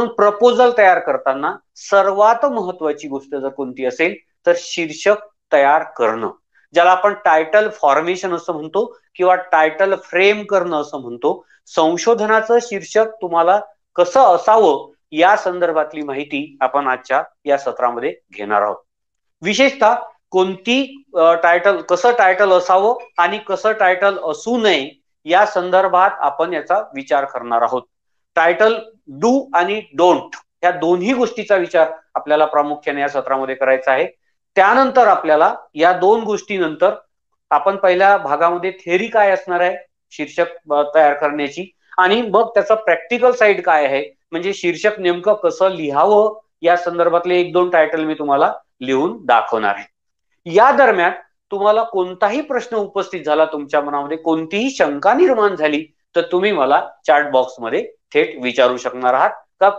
Proposal तयार करताना सर्वात महत्वाची गोष्ट जर कोणती असेल तर शीर्षक तयार करणं, ज्याला आपण टायटल फॉर्मेशन असं म्हणतो किंवा टायटल फ्रेम करणं असं म्हणतो. संशोधनाचं शीर्षक तुम्हाला कसं असावं या संदर्भातली माहिती आपण आजच्या या सत्रामध्ये घेणार आहोत. विशेषतः कोणती टायटल, कसं टायटल असावं आणि कसं टायटल असू नये या संदर्भात आपण याचा विचार करणार आहोत. टायटल डू आणि डोंट या दोन्ही गोष्टीचा विचार आपल्याला प्रामुख्याने या सत्रामध्ये करायचा आहे. त्यानंतर आपल्याला या दोन गोष्टीनंतर आपण पहिल्या भागामध्ये थेअरी काय असणार आहे शीर्षक तयार करण्याची, आणि मग त्याचा प्रॅक्टिकल साईड काय आहे, म्हणजे शीर्षक नेमकं कसं लिहावं या संदर्भातले एक दोन टायटल मी तुम्हाला लिहून दाखवणार आहे. या दरम्यान तुम्हाला कोणताही प्रश्न उपस्थित झाला, तुमच्या मनामध्ये कोणतीही शंका निर्माण झाली तर तुम्ही मला चॅट बॉक्समध्ये थेट विचारू शकणार आहात. का